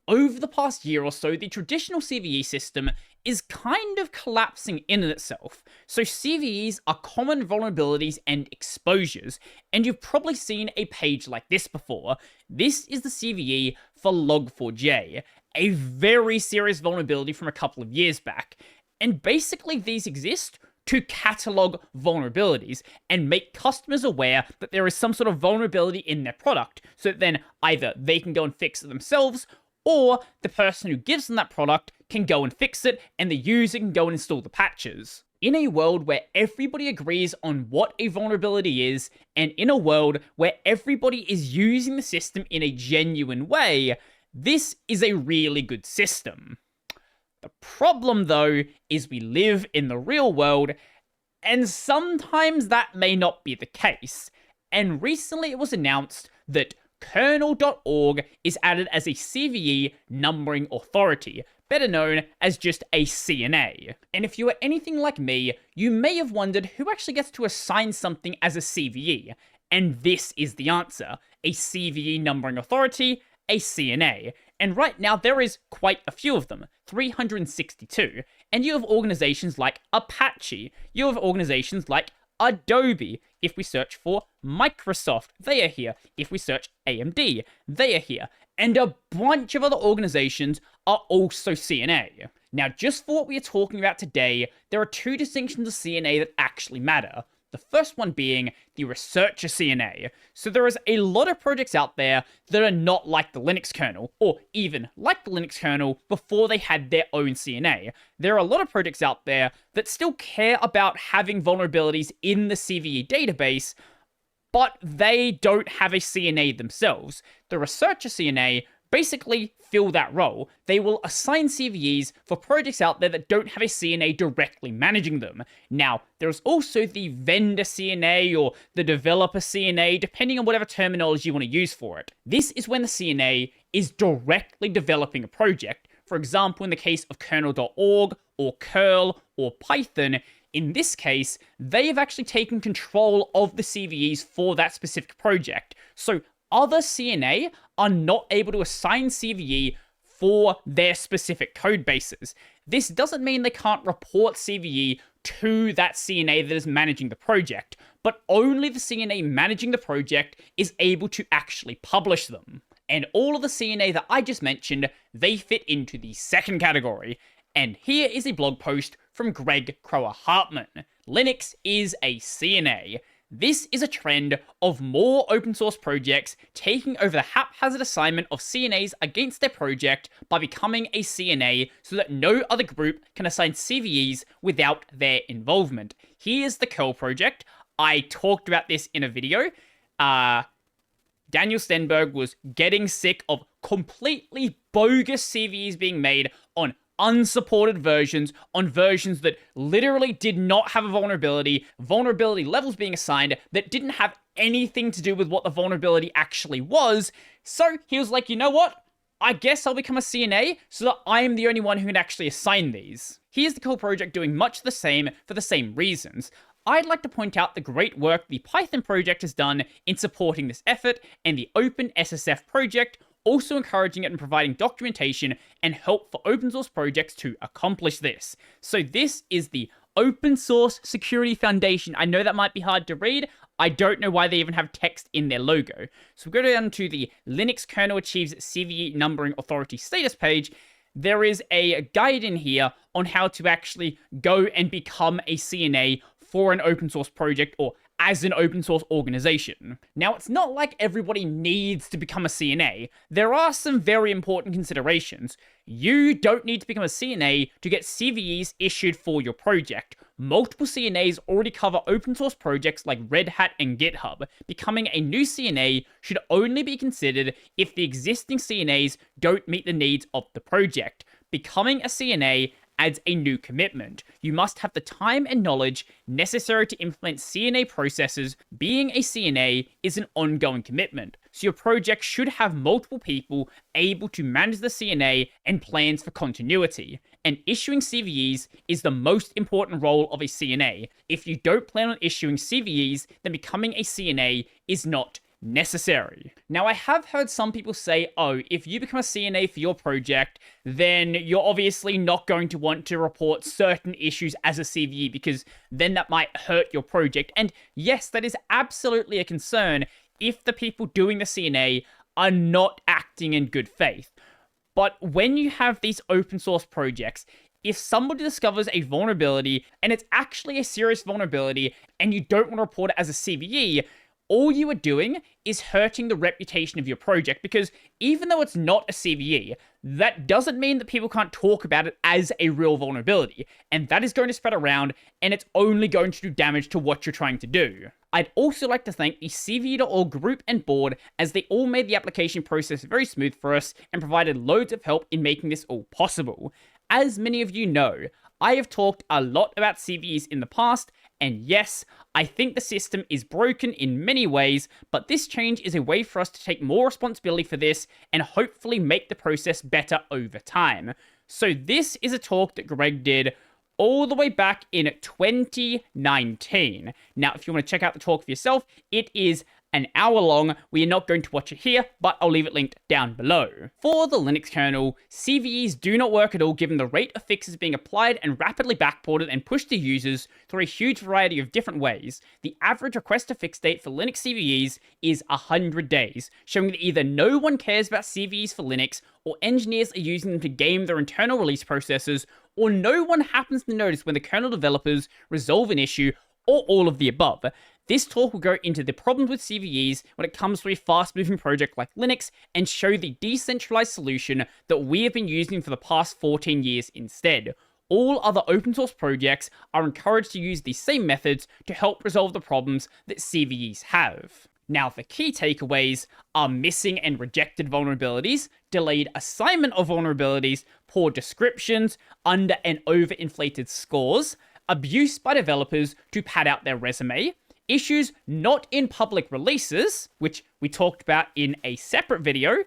over the past year or so, the traditional CVE system is kind of collapsing in itself. So CVEs are common vulnerabilities and exposures, and you've probably seen a page like this before. This is the CVE for Log4j, a very serious vulnerability from a couple of years back. And basically these exist to catalog vulnerabilities and make customers aware that there is some sort of vulnerability in their product, so that then either they can go and fix it themselves, or the person who gives them that product can go and fix it, and the user can go and install the patches. In a world where everybody agrees on what a vulnerability is, and in a world where everybody is using the system in a genuine way, this is a really good system. The problem, though, is we live in the real world, and sometimes that may not be the case. And recently it was announced that Kernel.org is added as a CVE numbering authority, better known as just a CNA. And if you are anything like me, you may have wondered who actually gets to assign something as a CVE. And this is the answer: a CVE numbering authority, a CNA. And right now there is quite a few of them, 362. And you have organizations like Apache, you have organizations like Adobe. If we search for Microsoft, they are here. If we search AMD, they are here. And a bunch of other organizations are also CNA. Now, just for what we are talking about today, there are two distinctions of CNA that actually matter. The first one being the researcher CNA. So there is a lot of projects out there that are not like the Linux kernel, or even like the Linux kernel before they had their own CNA. There are a lot of projects out there that still care about having vulnerabilities in the CVE database, but they don't have a CNA themselves. The researcher CNA basically fill that role. They will assign CVEs for projects out there that don't have a CNA directly managing them. Now, there's also the vendor CNA or the developer CNA, depending on whatever terminology you want to use for it. This is when the CNA is directly developing a project. For example, in the case of Kernel.org or curl or Python, in this case, they have actually taken control of the CVEs for that specific project. So other CNA are not able to assign CVE for their specific code bases. This doesn't mean they can't report CVE to that CNA that is managing the project, but only the CNA managing the project is able to actually publish them. And all of the CNA that I just mentioned, they fit into the second category. And here is a blog post from Greg Crower-Hartman. Linux is a CNA. This is a trend of more open source projects taking over the haphazard assignment of CNAs against their project by becoming a CNA so that no other group can assign CVEs without their involvement. Here's the curl project. I talked about this in a video. Daniel Stenberg was getting sick of completely bogus CVEs being made on unsupported versions, on versions that literally did not have a vulnerability levels being assigned that didn't have anything to do with what the vulnerability actually was. So he was like, you know what? I guess I'll become a CNA so that I am the only one who can actually assign these. Here's the curl project doing much the same for the same reasons. I'd like to point out the great work the Python project has done in supporting this effort, and the OpenSSF project also encouraging it and providing documentation and help for open source projects to accomplish this. So this is the Open Source Security Foundation. I know that might be hard to read. I don't know why they even have text in their logo. So we go down to the Linux kernel achieves CVE numbering authority status page. There is a guide in here on how to actually go and become a CNA for an open source project or as an open source organization. Now, it's not like everybody needs to become a CNA. There are some very important considerations. You don't need to become a CNA to get CVEs issued for your project. Multiple CNAs already cover open source projects like Red Hat and GitHub. Becoming a new CNA should only be considered if the existing CNAs don't meet the needs of the project. Becoming a CNA adds a new commitment. You must have the time and knowledge necessary to implement CNA processes. Being a CNA is an ongoing commitment, so your project should have multiple people able to manage the CNA and plans for continuity. And issuing CVEs is the most important role of a CNA. If you don't plan on issuing CVEs, then becoming a CNA is not necessary. Now, I have heard some people say, oh, if you become a CNA for your project, then you're obviously not going to want to report certain issues as a CVE because then that might hurt your project. And yes, that is absolutely a concern if the people doing the CNA are not acting in good faith. But when you have these open source projects, if somebody discovers a vulnerability and it's actually a serious vulnerability and you don't want to report it as a CVE, all you are doing is hurting the reputation of your project, because even though it's not a CVE, that doesn't mean that people can't talk about it as a real vulnerability, and that is going to spread around, and it's only going to do damage to what you're trying to do. I'd also like to thank the CVE.org group and board, as they all made the application process very smooth for us and provided loads of help in making this all possible. As many of you know, I have talked a lot about CVEs in the past, and yes, I think the system is broken in many ways, but this change is a way for us to take more responsibility for this and hopefully make the process better over time. So this is a talk that Greg did all the way back in 2019. Now, if you want to check out the talk for yourself, it is an hour long. We are not going to watch it here, but I'll leave it linked down below. For the Linux kernel, CVEs do not work at all given the rate of fixes being applied and rapidly backported and pushed to users through a huge variety of different ways. The average request to fix date for Linux CVEs is 100 days, showing that either no one cares about CVEs for Linux, or engineers are using them to game their internal release processes, or no one happens to notice when the kernel developers resolve an issue, or all of the above. This talk will go into the problems with CVEs when it comes to a fast-moving project like Linux and show the decentralized solution that we have been using for the past 14 years instead. All other open source projects are encouraged to use these same methods to help resolve the problems that CVEs have. Now, the key takeaways are missing and rejected vulnerabilities, delayed assignment of vulnerabilities, poor descriptions, under and overinflated scores, abuse by developers to pad out their resume, issues not in public releases, which we talked about in a separate video.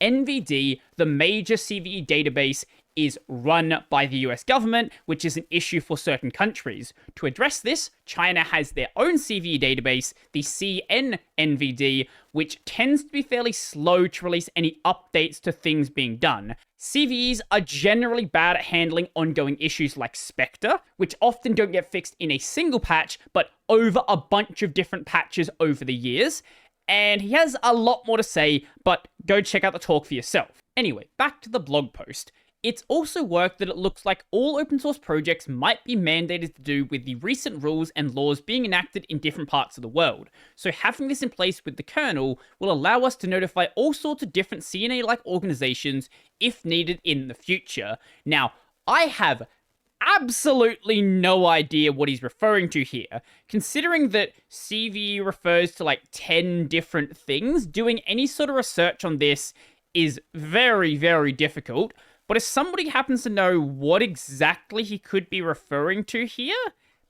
NVD, the major CVE database, is run by the US government, which is an issue for certain countries. To address this, China has their own CVE database, the CNNVD, which tends to be fairly slow to release any updates to things being done. CVEs are generally bad at handling ongoing issues like Spectre, which often don't get fixed in a single patch, but over a bunch of different patches over the years. And he has a lot more to say, but go check out the talk for yourself. Anyway, back to the blog post. It's also work that it looks like all open source projects might be mandated to do with the recent rules and laws being enacted in different parts of the world. So having this in place with the kernel will allow us to notify all sorts of different CNA-like organizations if needed in the future. Now, I have absolutely no idea what he's referring to here. Considering that CVE refers to like 10 different things, doing any sort of research on this is very, very difficult. But if somebody happens to know what exactly he could be referring to here,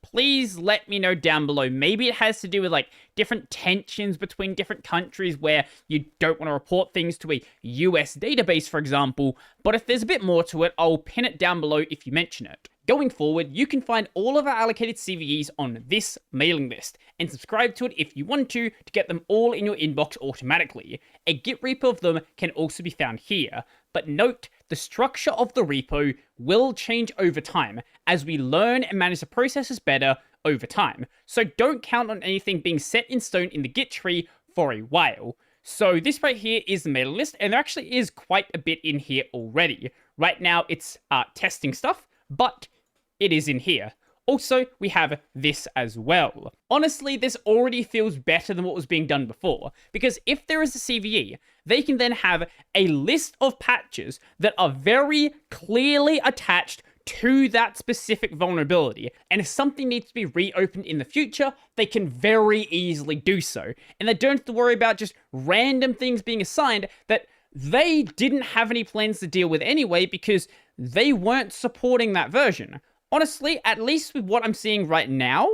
please let me know down below. Maybe it has to do with like different tensions between different countries where you don't want to report things to a US database, for example. But if there's a bit more to it, I'll pin it down below if you mention it. Going forward, you can find all of our allocated CVEs on this mailing list, and subscribe to it if you want to get them all in your inbox automatically. A Git repo of them can also be found here. But note, the structure of the repo will change over time as we learn and manage the processes better over time. So don't count on anything being set in stone in the Git tree for a while. So this right here is the mailing list, and there actually is quite a bit in here already. Right now it's testing stuff, but it is in here. Also, we have this as well. Honestly, this already feels better than what was being done before, because if there is a CVE, they can then have a list of patches that are very clearly attached to that specific vulnerability, and if something needs to be reopened in the future, they can very easily do so, and they don't have to worry about just random things being assigned that they didn't have any plans to deal with anyway because they weren't supporting that version. Honestly, at least with what I'm seeing right now,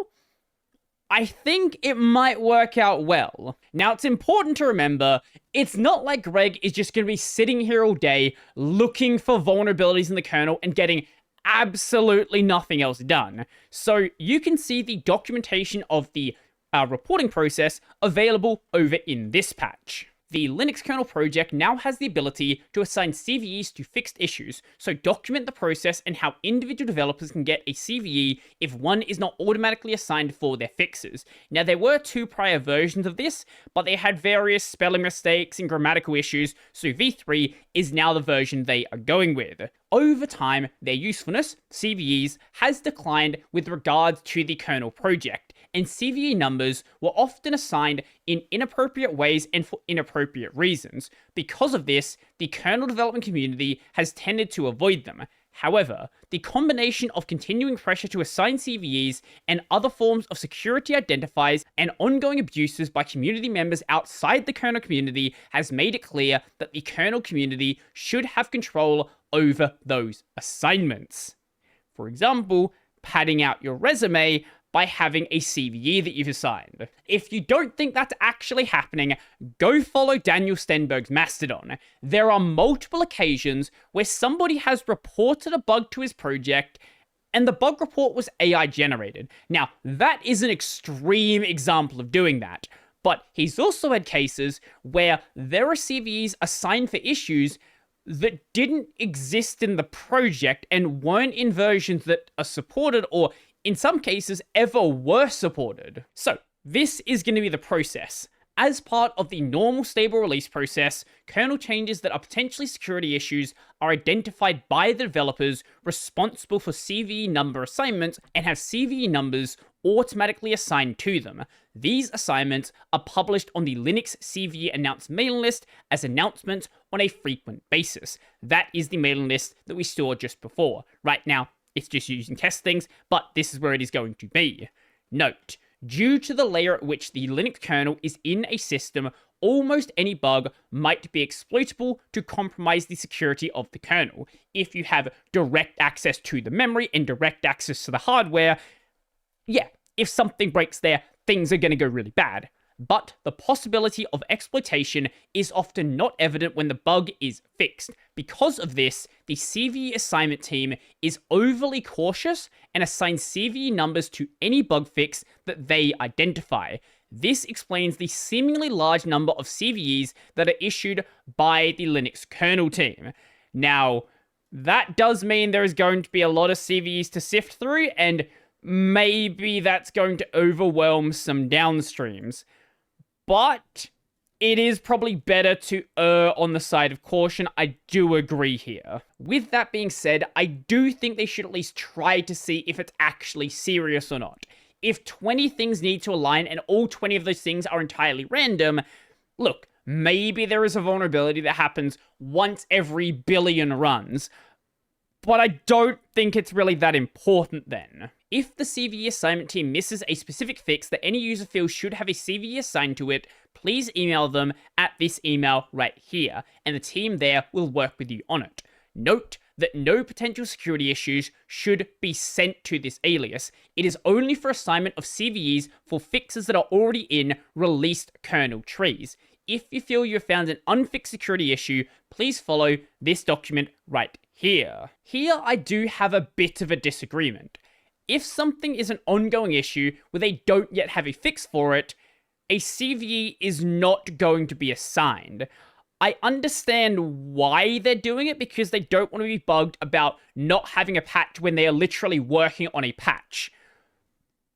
I think it might work out well. Now, it's important to remember, it's not like Greg is just going to be sitting here all day looking for vulnerabilities in the kernel and getting absolutely nothing else done. So you can see the documentation of the reporting process available over in this patch. The Linux kernel project now has the ability to assign CVEs to fixed issues, so document the process and how individual developers can get a CVE if one is not automatically assigned for their fixes. Now, there were 2 prior versions of this, but they had various spelling mistakes and grammatical issues, so V3 is now the version they are going with. Over time, their usefulness, CVEs, has declined with regards to the kernel project, and CVE numbers were often assigned in inappropriate ways and for inappropriate reasons. Because of this, the kernel development community has tended to avoid them. However, the combination of continuing pressure to assign CVEs and other forms of security identifiers and ongoing abuses by community members outside the kernel community has made it clear that the kernel community should have control over those assignments. For example, padding out your resume by having a CVE that you've assigned. If you don't think that's actually happening, go follow Daniel Stenberg's Mastodon. There are multiple occasions where somebody has reported a bug to his project and the bug report was AI generated. Now, that is an extreme example of doing that, but he's also had cases where there are CVEs assigned for issues that didn't exist in the project and weren't in versions that are supported or in some cases ever were supported. So this is going to be the process. As part of the normal stable release process, kernel changes that are potentially security issues are identified by the developers responsible for CVE number assignments and have CVE numbers automatically assigned to them. These assignments are published on the Linux CVE announce mailing list as announcements on a frequent basis. That is the mailing list that we saw just before. Right now, it's just using test things, but this is where it is going to be. Note, due to the layer at which the Linux kernel is in a system, almost any bug might be exploitable to compromise the security of the kernel. If you have direct access to the memory and direct access to the hardware, yeah, if something breaks there, things are going to go really bad. But the possibility of exploitation is often not evident when the bug is fixed. Because of this, the CVE assignment team is overly cautious and assigns CVE numbers to any bug fix that they identify. This explains the seemingly large number of CVEs that are issued by the Linux kernel team. Now, that does mean there is going to be a lot of CVEs to sift through, and maybe that's going to overwhelm some downstreams. But it is probably better to err on the side of caution. I do agree here. With that being said, I do think they should at least try to see if it's actually serious or not. If 20 things need to align and all 20 of those things are entirely random, look, maybe there is a vulnerability that happens once every billion runs, but I don't think it's really that important then. If the CVE assignment team misses a specific fix that any user feels should have a CVE assigned to it, please email them at this email right here, and the team there will work with you on it. Note that no potential security issues should be sent to this alias. It is only for assignment of CVEs for fixes that are already in released kernel trees. If you feel you have found an unfixed security issue, please follow this document right here. Here I do have a bit of a disagreement. If something is an ongoing issue where they don't yet have a fix for it, a CVE is not going to be assigned. I understand why they're doing it, because they don't want to be bugged about not having a patch when they are literally working on a patch.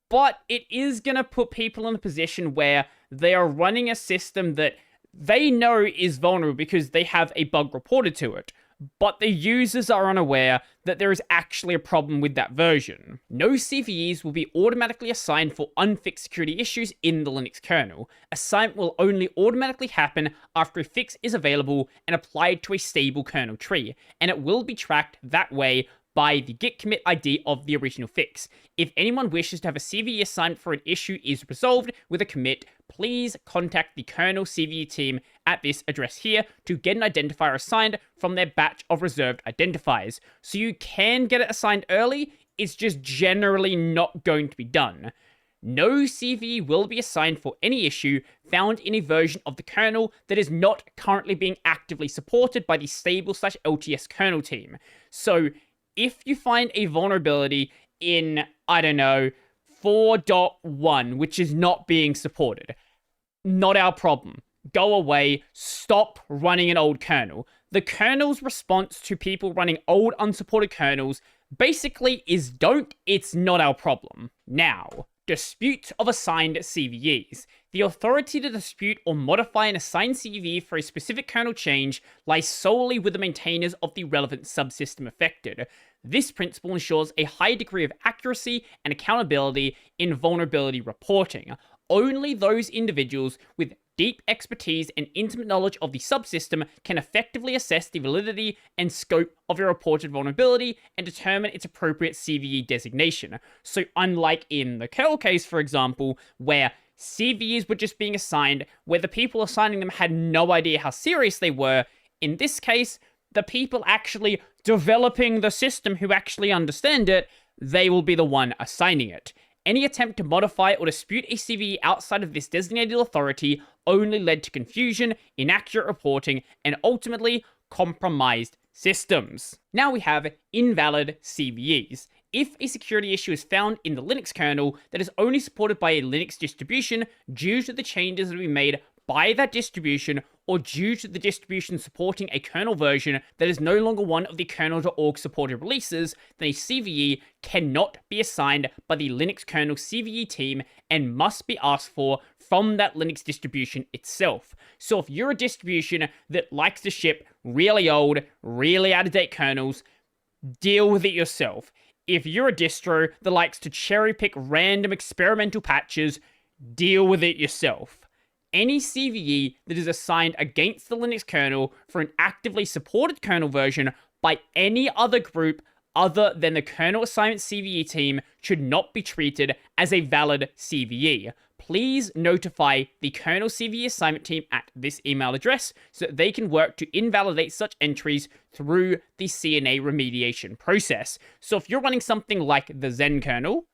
But it is going to put people in a position where they are running a system that they know is vulnerable because they have a bug reported to it, but the users are unaware that there is actually a problem with that version. No CVEs will be automatically assigned for unfixed security issues in the Linux kernel. Assignment will only automatically happen after a fix is available and applied to a stable kernel tree, and it will be tracked that way by the git commit ID of the original fix. If anyone wishes to have a CVE assigned for an issue is resolved with a commit, please contact the kernel CVE team at this address here to get an identifier assigned from their batch of reserved identifiers. So you can get it assigned early, it's just generally not going to be done. No CVE will be assigned for any issue found in a version of the kernel that is not currently being actively supported by the stable/LTS kernel team. So if you find a vulnerability in, I don't know, 4.1, which is not being supported. Not our problem. Go away. Stop running an old kernel. The kernel's response to people running old unsupported kernels basically is don't, it's not our problem. Now, dispute of assigned CVEs. The authority to dispute or modify an assigned CVE for a specific kernel change lies solely with the maintainers of the relevant subsystem affected. This principle ensures a high degree of accuracy and accountability in vulnerability reporting. Only those individuals with deep expertise and intimate knowledge of the subsystem can effectively assess the validity and scope of a reported vulnerability and determine its appropriate CVE designation. So unlike in the kernel case, for example, where CVEs were just being assigned, where the people assigning them had no idea how serious they were, in this case, the people actually developing the system who actually understand it, they will be the one assigning it. Any attempt to modify or dispute a CVE outside of this designated authority only led to confusion, inaccurate reporting, and ultimately compromised systems. Now we have invalid CVEs. If a security issue is found in the Linux kernel that is only supported by a Linux distribution due to the changes that have been made by that distribution or due to the distribution supporting a kernel version that is no longer one of the kernel.org supported releases, then a CVE cannot be assigned by the Linux kernel CVE team and must be asked for from that Linux distribution itself. So if you're a distribution that likes to ship really old, really out-of-date kernels, deal with it yourself. If you're a distro that likes to cherry-pick random experimental patches, deal with it yourself. Any CVE that is assigned against the Linux kernel for an actively supported kernel version by any other group other than the kernel assignment CVE team should not be treated as a valid CVE. Please notify the kernel CVE assignment team at this email address so that they can work to invalidate such entries through the CNA remediation process. So if you're running something like the Zen kernel,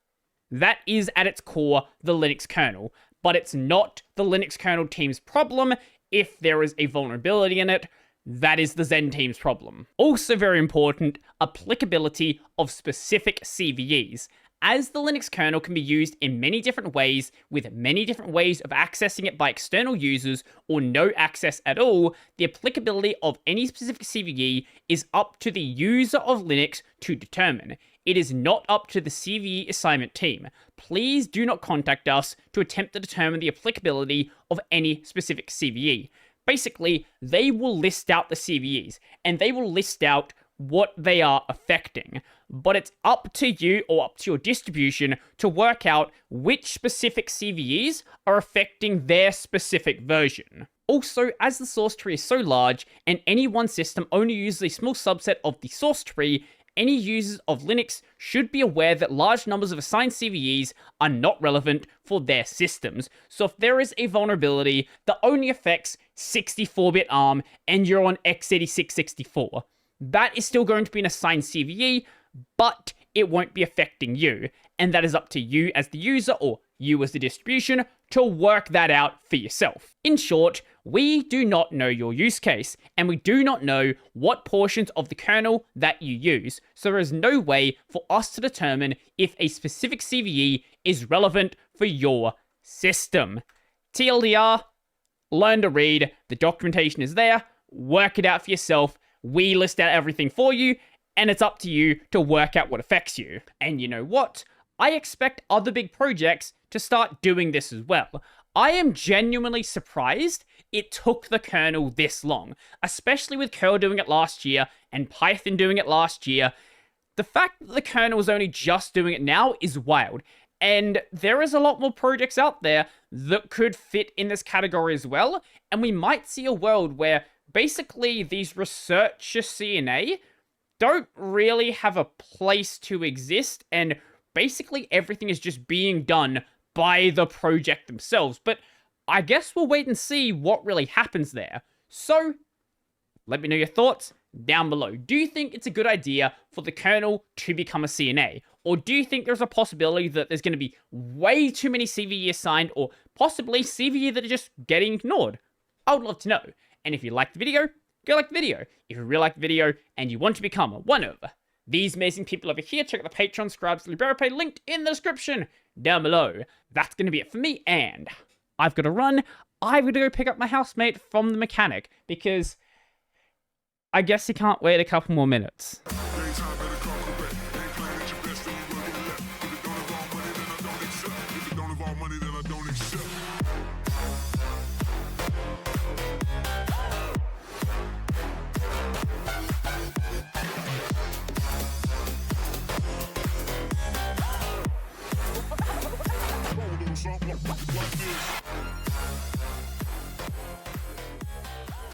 that is at its core the Linux kernel. But it's not the Linux kernel team's problem. If there is a vulnerability in it, that is the Zen team's problem. Also very important, applicability of specific CVEs. As the Linux kernel can be used in many different ways, with many different ways of accessing it by external users or no access at all, the applicability of any specific CVE is up to the user of Linux to determine. It is not up to the CVE assignment team. Please do not contact us to attempt to determine the applicability of any specific CVE. Basically, they will list out the CVEs, and they will list out what they are affecting. But it's up to you or up to your distribution to work out which specific CVEs are affecting their specific version. Also, as the source tree is so large, and any one system only uses a small subset of the source tree, any users of Linux should be aware that large numbers of assigned CVEs are not relevant for their systems. So if there is a vulnerability that only affects 64-bit ARM and you're on x86-64, that is still going to be an assigned CVE, but it won't be affecting you. And that is up to you as the user or you as the distribution to work that out for yourself. In short, we do not know your use case, and we do not know what portions of the kernel that you use, so there is no way for us to determine if a specific CVE is relevant for your system. TLDR, learn to read, the documentation is there, work it out for yourself, we list out everything for you, and it's up to you to work out what affects you. And you know what? I expect other big projects to start doing this as well. I am genuinely surprised it took the kernel this long, especially with curl doing it last year and Python doing it last year. The fact that the kernel is only just doing it now is wild, and there is a lot more projects out there that could fit in this category as well, and we might see a world where basically these researcher CNA don't really have a place to exist, and basically everything is just being done by the project themselves. But I guess we'll wait and see what really happens there. So, let me know your thoughts down below. Do you think it's a good idea for the kernel to become a CNA? Or do you think there's a possibility that there's going to be way too many CVE assigned, or possibly CVE that are just getting ignored? I would love to know. And if you liked the video, go like the video. If you really like the video and you want to become one of these amazing people over here. Check out the Patreon, Scribes, LiberaPay, linked in the description down below. That's going to be it for me, and I've got to run. I've got to go pick up my housemate from the mechanic, because I guess he can't wait a couple more minutes. Something like this.